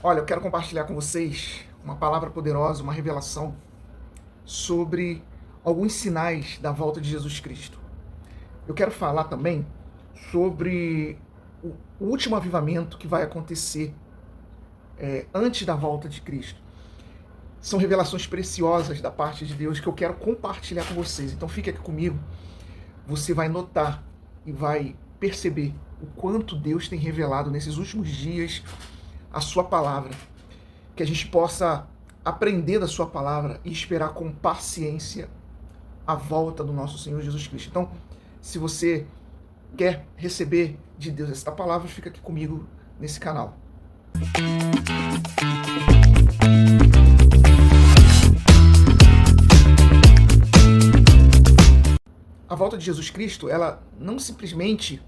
Olha, eu quero compartilhar com vocês uma palavra poderosa, uma revelação sobre alguns sinais da volta de Jesus Cristo. Eu quero falar também sobre o último avivamento que vai acontecer antes da volta de Cristo. São revelações preciosas da parte de Deus que eu quero compartilhar com vocês. Então fique aqui comigo, você vai notar e vai perceber o quanto Deus tem revelado nesses últimos dias a sua palavra. Que a gente possa aprender da sua palavra e esperar com paciência a volta do nosso Senhor Jesus Cristo. Então, se você quer receber de Deus esta palavra, fica aqui comigo nesse canal. A volta de Jesus Cristo, ela não simplesmente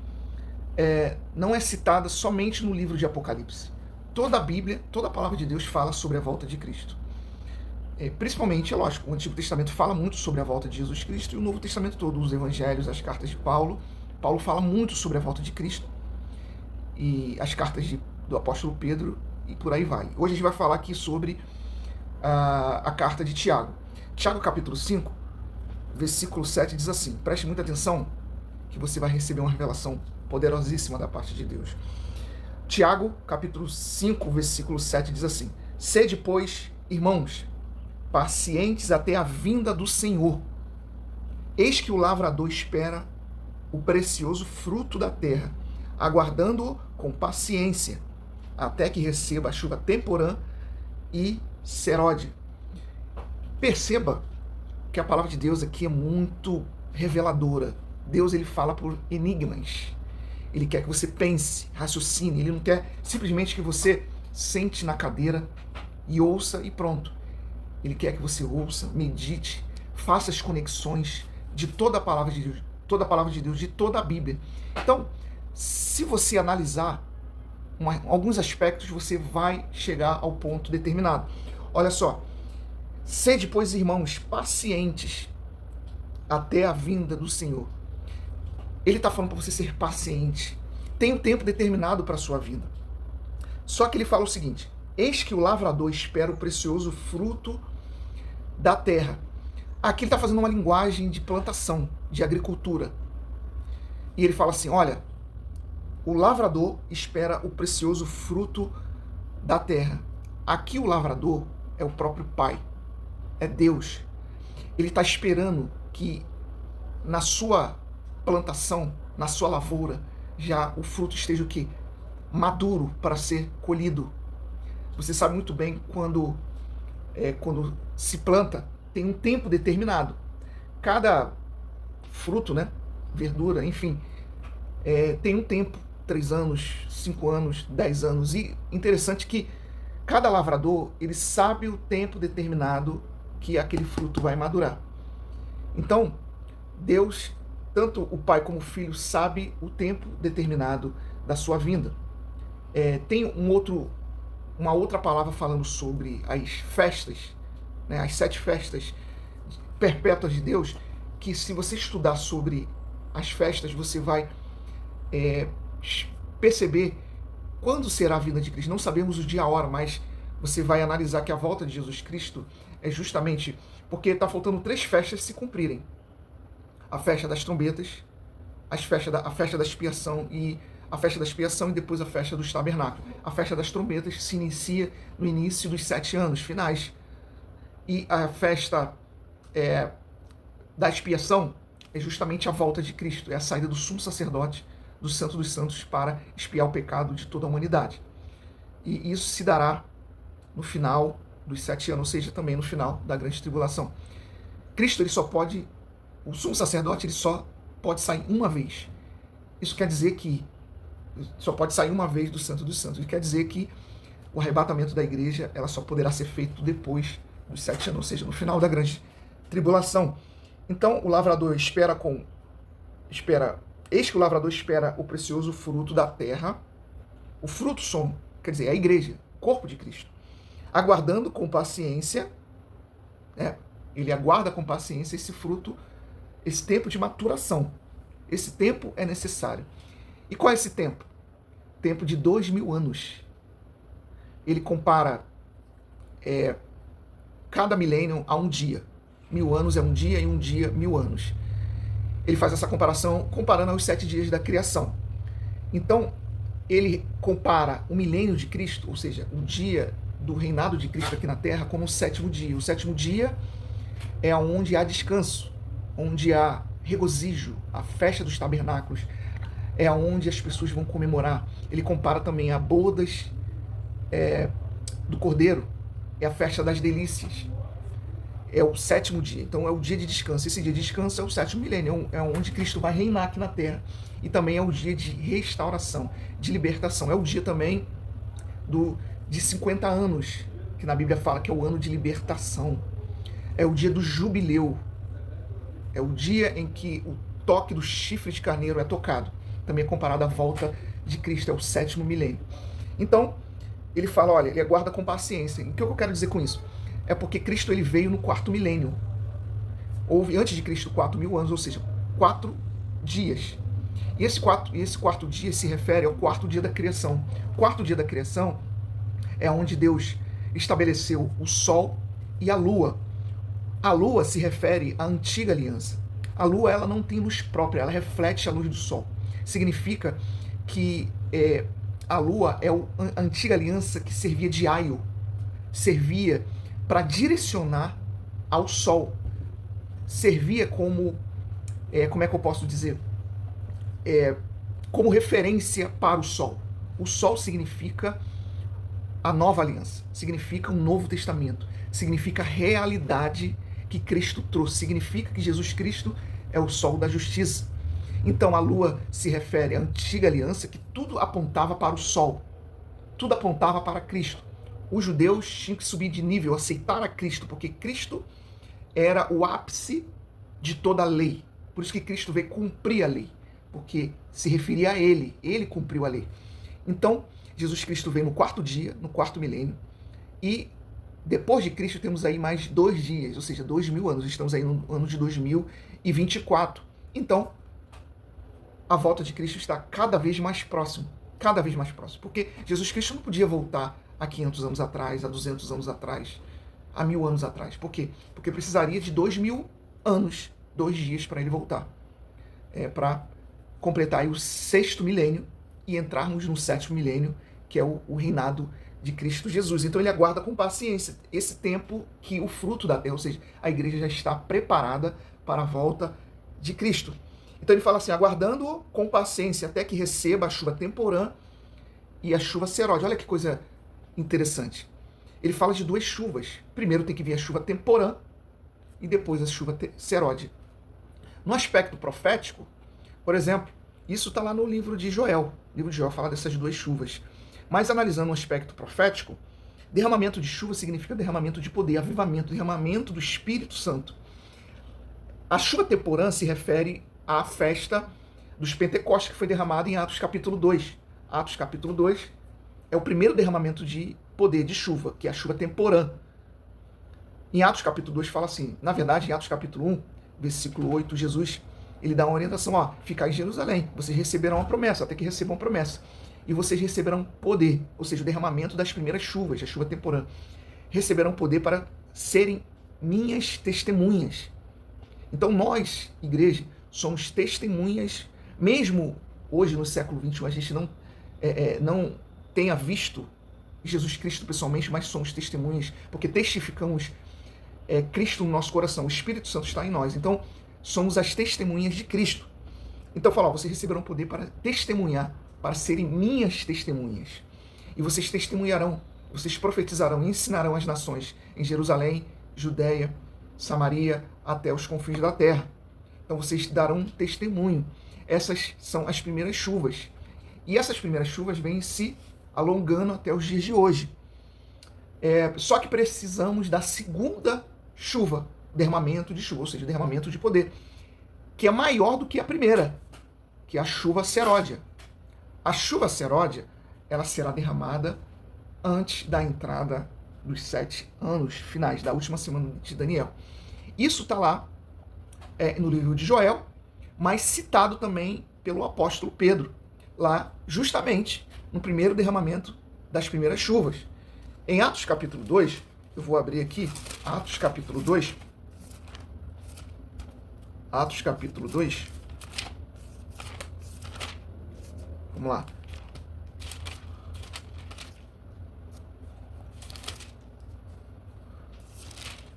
não é citada somente no livro de Apocalipse. Toda a Bíblia, toda a palavra de Deus fala sobre a volta de Cristo. Principalmente, é lógico, o Antigo Testamento fala muito sobre a volta de Jesus Cristo e o Novo Testamento todo, os evangelhos, as cartas de Paulo. Paulo fala muito sobre a volta de Cristo e as cartas do apóstolo Pedro e por aí vai. Hoje a gente vai falar aqui sobre a carta de Tiago. Tiago capítulo 5, versículo 7 diz assim, preste muita atenção que você vai receber uma revelação poderosíssima da parte de Deus. Tiago, capítulo 5, versículo 7 diz assim: sede, pois, irmãos, pacientes até a vinda do Senhor. Eis que o lavrador espera o precioso fruto da terra, aguardando-o com paciência, até que receba a chuva temporã e serode. Perceba que a palavra de Deus aqui é muito reveladora. Deus, ele fala por enigmas. Ele quer que você pense, raciocine. Ele não quer simplesmente que você sente na cadeira e ouça e pronto. Ele quer que você ouça, medite, faça as conexões de toda a palavra de Deus, toda a palavra de Deus, de toda a Bíblia. Então, se você analisar alguns aspectos, você vai chegar ao ponto determinado. Olha só. Sede, pois, irmãos, pacientes até a vinda do Senhor. Ele está falando para você ser paciente. Tem um tempo determinado para a sua vida. Só que ele fala o seguinte: eis que o lavrador espera o precioso fruto da terra. Aqui ele está fazendo uma linguagem de plantação, de agricultura. E ele fala assim, olha, o lavrador espera o precioso fruto da terra. Aqui o lavrador é o próprio Pai, é Deus. Ele está esperando que na sua plantação, na sua lavoura, já o fruto esteja o quê? Maduro para ser colhido. Você sabe muito bem quando se planta, tem um tempo determinado. Cada fruto, né, verdura, enfim, tem um tempo, 3 anos, 5 anos, 10 anos. E interessante que cada lavrador, ele sabe o tempo determinado que aquele fruto vai madurar. Então, Deus, tanto o Pai como o Filho, sabe o tempo determinado da sua vinda. Tem uma outra palavra falando sobre as festas, né, as 7 festas perpétuas de Deus, que se você estudar sobre as festas, você vai perceber quando será a vinda de Cristo. Não sabemos o dia e a hora, mas você vai analisar que a volta de Jesus Cristo é justamente porque está faltando 3 festas se cumprirem. A festa das trombetas, a festa da expiação e depois a festa dos tabernáculos. A festa das trombetas se inicia no início dos 7 anos finais. E a festa da expiação é justamente a volta de Cristo, é a saída do sumo sacerdote, do Santo dos Santos, para expiar o pecado de toda a humanidade. E isso se dará no final dos 7 anos, ou seja, também no final da grande tribulação. Cristo, o sumo sacerdote, ele só pode sair uma vez. Isso quer dizer que só pode sair uma vez do Santo dos Santos. Isso quer dizer que o arrebatamento da igreja, ela só poderá ser feito depois dos 7 anos, ou seja, no final da grande tribulação. Então, o lavrador eis que o lavrador espera o precioso fruto da terra. O fruto quer dizer, a igreja, o corpo de Cristo. Aguardando com paciência, ele aguarda com paciência esse fruto, esse tempo de maturação. Esse tempo é necessário. E qual é esse tempo? Tempo de 2000 anos. ele compara cada milênio a um dia. 1000 anos é um dia e um dia 1000 anos. Ele faz essa comparação comparando aos 7 dias da criação. Então, ele compara o milênio de Cristo, ou seja, o dia do reinado de Cristo aqui na Terra, como o 7º dia. O 7º dia é onde há descanso, onde há regozijo, a festa dos tabernáculos, é onde as pessoas vão comemorar. Ele compara também a bodas do Cordeiro, é a festa das delícias, é o 7º dia. Então é o dia de descanso. Esse dia de descanso é o 7º milênio, é onde Cristo vai reinar aqui na Terra. E também é o dia de restauração, de libertação. É o dia também de 50 anos, que na Bíblia fala que é o ano de libertação. É o dia do jubileu. É o dia em que o toque do chifre de carneiro é tocado. Também é comparado à volta de Cristo, é o 7º milênio. Então, ele fala, olha, ele aguarda com paciência. E o que eu quero dizer com isso? É porque Cristo ele veio no 4º milênio. Houve antes de Cristo 4.000 anos, ou seja, 4 dias. E esse quarto dia se refere ao 4º dia da criação. O 4º dia da criação é onde Deus estabeleceu o sol e a lua. A lua se refere à antiga aliança. A lua ela não tem luz própria, ela reflete a luz do sol. Significa que a lua é a antiga aliança que servia de aio, servia para direcionar ao sol, servia como é que eu posso dizer? Como referência para o sol. O sol significa a nova aliança, significa um novo testamento, significa a realidade que Cristo trouxe, significa que Jesus Cristo é o sol da justiça. Então a lua se refere à antiga aliança, que tudo apontava para o sol, tudo apontava para Cristo. Os judeus tinham que subir de nível, aceitar a Cristo, porque Cristo era o ápice de toda a lei. Por isso que Cristo veio cumprir a lei, porque se referia a ele cumpriu a lei. Então, Jesus Cristo veio no 4º dia, no 4º milênio, e depois de Cristo temos aí mais 2 dias, ou seja, 2.000 anos, estamos aí no ano de 2024. Então, a volta de Cristo está cada vez mais próximo, porque Jesus Cristo não podia voltar há 500 anos atrás, há 200 anos atrás, há 1000 anos atrás. Por quê? Porque precisaria de 2.000 anos, 2 dias para ele voltar, para completar aí o 6º milênio e entrarmos no 7º milênio, que é o reinado de Cristo Jesus. Então ele aguarda com paciência esse tempo que o fruto da terra, ou seja, a igreja já está preparada para a volta de Cristo. Então ele fala assim, aguardando com paciência até que receba a chuva temporã e a chuva seródia. Olha que coisa interessante. Ele fala de 2 chuvas. Primeiro tem que vir a chuva temporã e depois a chuva seródia. No aspecto profético, por exemplo, isso está lá no livro de Joel. O livro de Joel fala dessas 2 chuvas. Mas analisando o aspecto profético, derramamento de chuva significa derramamento de poder, avivamento, derramamento do Espírito Santo. A chuva temporã se refere à festa dos Pentecostes, que foi derramada em Atos capítulo 2. Atos capítulo 2 é o primeiro derramamento de poder de chuva, que é a chuva temporã. Em Atos capítulo 2 fala assim, na verdade em Atos capítulo 1, versículo 8, Jesus ele dá uma orientação, ficai em Jerusalém, vocês receberão a promessa, até que recebam a promessa. E vocês receberão poder, ou seja, o derramamento das primeiras chuvas, a chuva temporã. Receberão poder para serem minhas testemunhas. Então nós, igreja, somos testemunhas, mesmo hoje no século XXI, a gente não tenha visto Jesus Cristo pessoalmente, mas somos testemunhas, porque testificamos Cristo no nosso coração, o Espírito Santo está em nós. Então, somos as testemunhas de Cristo. Então, fala, vocês receberão poder para testemunhar, para serem minhas testemunhas. E vocês testemunharão, vocês profetizarão e ensinarão as nações em Jerusalém, Judéia, Samaria, até os confins da terra. Então, vocês darão testemunho. Essas são as primeiras chuvas. E essas primeiras chuvas vêm se alongando até os dias de hoje. Só que precisamos da segunda chuva, derramamento de chuva, ou seja, derramamento de poder, que é maior do que a primeira, que é a chuva seródia. A chuva seródia, ela será derramada antes da entrada dos 7 anos finais, da última semana de Daniel. Isso está lá no livro de Joel, mas citado também pelo apóstolo Pedro, lá justamente no primeiro derramamento das primeiras chuvas. Em Atos capítulo 2, eu vou abrir aqui, Atos capítulo 2. Atos capítulo 2. Vamos lá.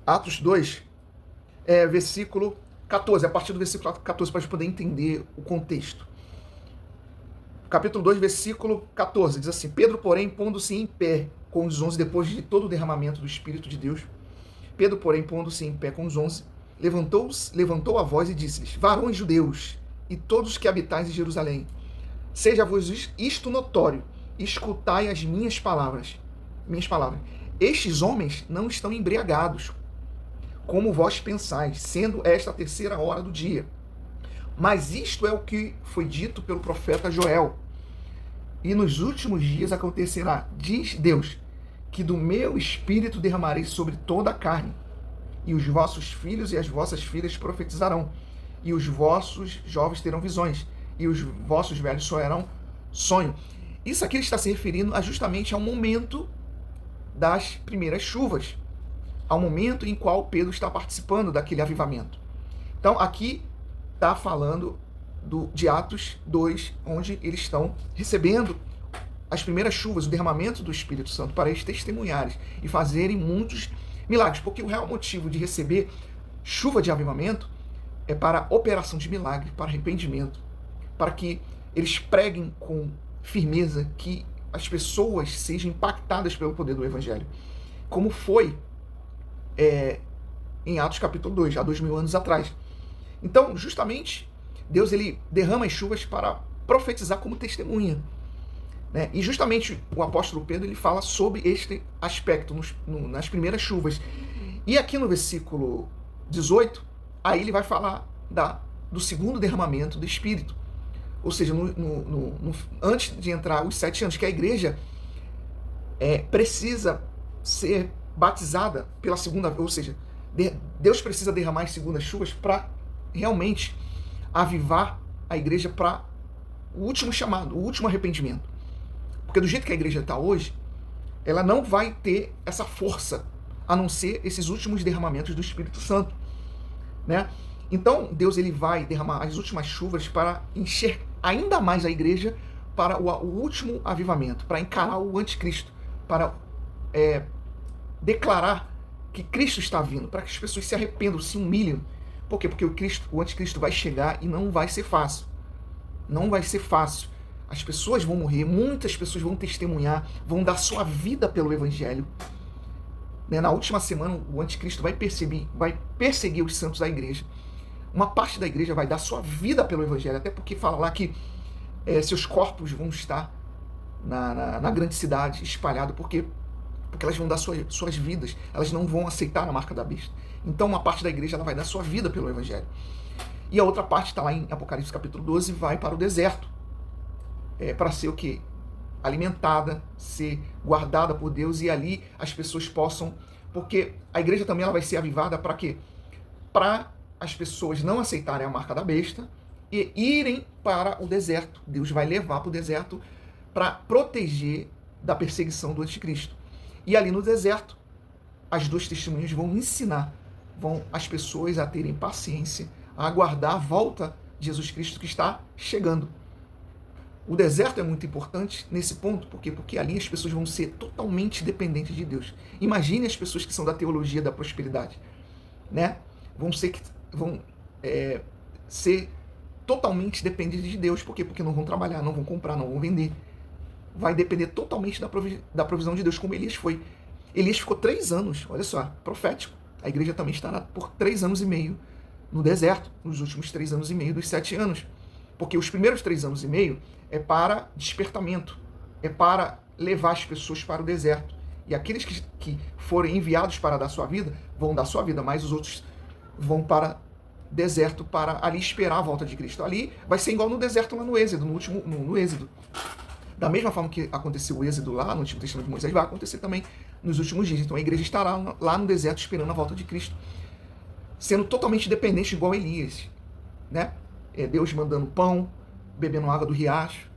Atos 2, versículo 14, a partir do versículo 14, para a gente poder entender o contexto. Capítulo 2, versículo 14, diz assim: Pedro, porém, pondo-se em pé com os 11, depois de todo o derramamento do Espírito de Deus, Pedro, porém, pondo-se em pé com os 11, levantou a voz e disse-lhes: Varões judeus, e todos que habitais em Jerusalém, seja-vos isto notório, escutai as minhas palavras. Estes homens não estão embriagados, como vós pensais, sendo esta a terceira hora do dia. Mas isto é o que foi dito pelo profeta Joel. E nos últimos dias acontecerá, diz Deus, que do meu espírito derramarei sobre toda a carne, e os vossos filhos e as vossas filhas profetizarão, e os vossos jovens terão visões, e os vossos velhos sonharão sonho. Isso aqui está se referindo justamente ao momento das primeiras chuvas, ao momento em qual Pedro está participando daquele avivamento. Então aqui está falando de Atos 2, onde eles estão recebendo as primeiras chuvas, o derramamento do Espírito Santo, para eles testemunharem e fazerem muitos milagres, porque o real motivo de receber chuva de avivamento é para operação de milagre, para arrependimento, para que eles preguem com firmeza, que as pessoas sejam impactadas pelo poder do Evangelho, como foi em Atos capítulo 2, há 2000 anos atrás. Então, justamente, Deus ele derrama as chuvas para profetizar como testemunha, né? E justamente o apóstolo Pedro ele fala sobre este aspecto nas primeiras chuvas. E aqui no versículo 18, aí ele vai falar do segundo derramamento do Espírito. Ou seja, antes de entrar os 7 anos, que a igreja precisa ser batizada pela segunda vez, ou seja, Deus precisa derramar as segundas chuvas para realmente avivar a igreja para o último chamado, o último arrependimento. Porque do jeito que a igreja está hoje, ela não vai ter essa força, a não ser esses últimos derramamentos do Espírito Santo, né? Então, Deus ele vai derramar as últimas chuvas para encher ainda mais a igreja para o último avivamento, para encarar o anticristo, para declarar que Cristo está vindo, para que as pessoas se arrependam, se humilhem. Por quê? Porque o anticristo vai chegar e não vai ser fácil. Não vai ser fácil. As pessoas vão morrer, muitas pessoas vão testemunhar, vão dar sua vida pelo Evangelho. Na última semana, o anticristo vai perseguir os santos da igreja. Uma parte da igreja vai dar sua vida pelo Evangelho, até porque fala lá que seus corpos vão estar na grande cidade, espalhados, porque elas vão dar suas vidas, elas não vão aceitar a marca da besta. Então uma parte da igreja ela vai dar sua vida pelo Evangelho. E a outra parte está lá em Apocalipse capítulo 12, vai para o deserto, para ser o quê? Alimentada, ser guardada por Deus, e ali as pessoas possam, porque a igreja também ela vai ser avivada para quê? Para as pessoas não aceitarem a marca da besta e irem para o deserto. Deus vai levar para o deserto para proteger da perseguição do anticristo. E ali no deserto, as duas testemunhas vão ensinar, as pessoas a terem paciência, a aguardar a volta de Jesus Cristo que está chegando. O deserto é muito importante nesse ponto, porque ali as pessoas vão ser totalmente dependentes de Deus. Imagine as pessoas que são da teologia da prosperidade, né? Vão ser totalmente dependentes de Deus. Por quê? Porque não vão trabalhar, não vão comprar, não vão vender. Vai depender totalmente da provisão de Deus, como Elias foi. Elias ficou 3 anos, olha só, profético. A igreja também estará por 3 anos e meio no deserto, nos últimos 3 anos e meio dos 7 anos. Porque os primeiros 3 anos e meio é para despertamento, é para levar as pessoas para o deserto. E aqueles que forem enviados para dar sua vida, vão dar sua vida, mas os outros vão para deserto para ali esperar a volta de Cristo. Ali vai ser igual no deserto lá no Êxodo, no Êxodo. Da mesma forma que aconteceu o Êxodo lá no Antigo Testamento de Moisés, vai acontecer também nos últimos dias. Então a igreja estará lá no deserto esperando a volta de Cristo, sendo totalmente dependente igual a Elias, né? Deus mandando pão, bebendo água do riacho,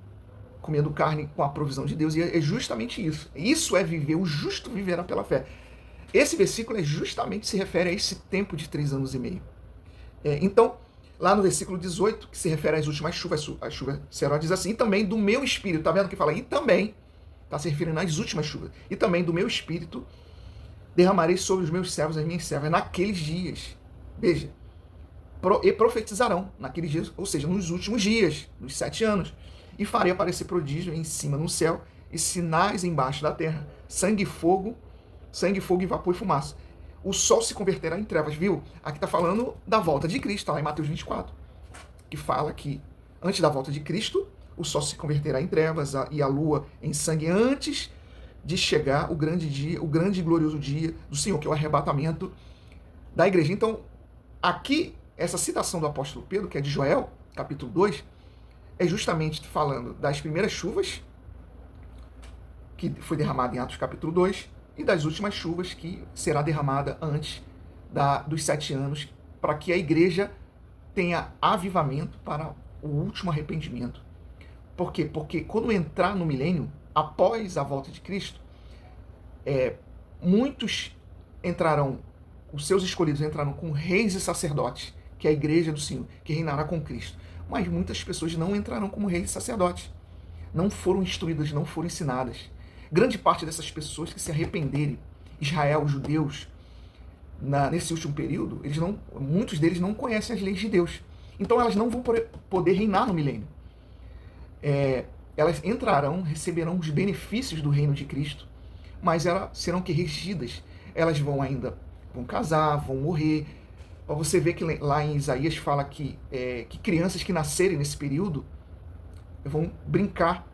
comendo carne com a provisão de Deus, e é justamente isso. Isso é viver, o justo viverá pela fé. Esse versículo justamente se refere a esse tempo de 3 anos e meio. Então, lá no versículo 18, que se refere às últimas chuvas, a chuva será, diz assim, e também do meu espírito, tá vendo que fala? E também, está se referindo às últimas chuvas, e também do meu espírito derramarei sobre os meus servos e as minhas servas naqueles dias. Veja, e profetizarão naqueles dias, ou seja, nos últimos dias, nos 7 anos, e farei aparecer prodígio em cima no céu e sinais embaixo da terra, sangue, fogo e vapor e fumaça. O sol se converterá em trevas, viu? Aqui está falando da volta de Cristo, tá lá em Mateus 24, que fala que antes da volta de Cristo, o sol se converterá em trevas e a lua em sangue antes de chegar o grande dia, o grande e glorioso dia do Senhor, que é o arrebatamento da igreja. Então, aqui, essa citação do apóstolo Pedro, que é de Joel, capítulo 2, é justamente falando das primeiras chuvas, que foi derramada em Atos capítulo 2, e das últimas chuvas que será derramada antes dos 7 anos, para que a igreja tenha avivamento para o último arrependimento. Por quê? Porque quando entrar no milênio, após a volta de Cristo, muitos entrarão, os seus escolhidos entrarão com reis e sacerdotes, que é a igreja do Senhor, que reinará com Cristo. Mas muitas pessoas não entrarão como reis e sacerdotes. Não foram instruídas, não foram ensinadas. Grande parte dessas pessoas que se arrependerem, Israel, os judeus, nesse último período, muitos deles não conhecem as leis de Deus. Então elas não vão poder reinar no milênio. Elas entrarão, receberão os benefícios do reino de Cristo, mas elas serão regidas. Elas vão casar, vão morrer. Você vê que lá em Isaías fala que crianças que nascerem nesse período vão brincar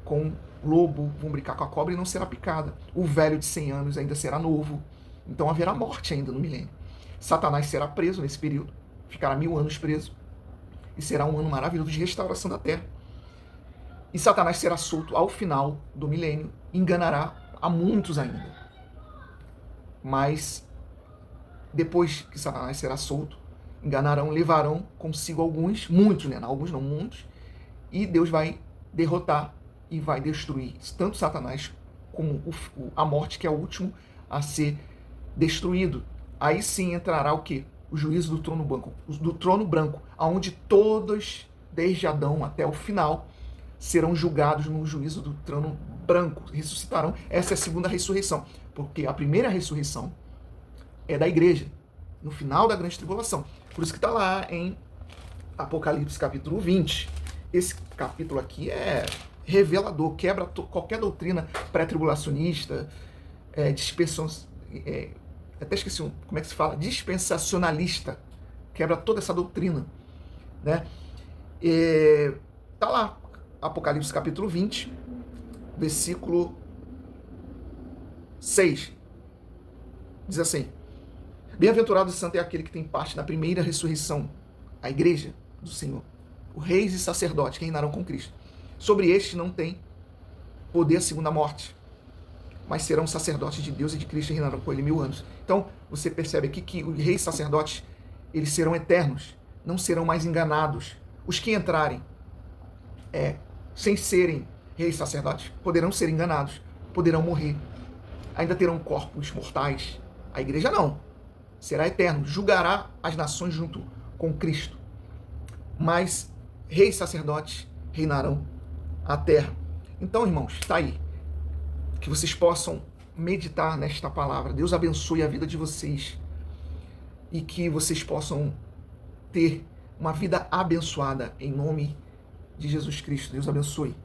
com lobo, vão brincar com a cobra e não será picada. O velho de 100 anos ainda será novo. Então haverá morte ainda no milênio. Satanás será preso nesse período, ficará 1000 anos preso, e será um ano maravilhoso de restauração da terra. E Satanás será solto ao final do milênio, enganará a muitos ainda. Mas depois que Satanás será solto, enganarão, levarão consigo alguns, muitos, né? Alguns não, muitos, e Deus vai derrotar e vai destruir tanto Satanás como a morte, que é o último a ser destruído. Aí sim entrará o quê? O juízo do trono branco, aonde todos, desde Adão até o final, serão julgados no juízo do trono branco, ressuscitarão. Essa é a segunda ressurreição, porque a primeira ressurreição é da igreja, no final da grande tribulação. Por isso que está lá em Apocalipse capítulo 20. Esse capítulo aqui é revelador, quebra qualquer doutrina pré-tribulacionista, até esqueci como é que se fala, dispensacionalista, quebra toda essa doutrina, né? Tá lá, Apocalipse capítulo 20, versículo 6, diz assim: bem-aventurado e santo é aquele que tem parte na primeira ressurreição, a igreja do Senhor, os reis e sacerdotes que reinarão com Cristo. Sobre estes não tem poder a segunda morte, mas serão sacerdotes de Deus e de Cristo e reinarão com ele 1000 anos. Então, você percebe aqui que os reis e sacerdotes, eles serão eternos, não serão mais enganados. Os que entrarem sem serem reis e sacerdotes poderão ser enganados, poderão morrer, ainda terão corpos mortais. A igreja não, será eterno, julgará as nações junto com Cristo. Mas reis e sacerdotes reinarão a terra. Então, irmãos, está aí. Que vocês possam meditar nesta palavra. Deus abençoe a vida de vocês. E que vocês possam ter uma vida abençoada em nome de Jesus Cristo. Deus abençoe.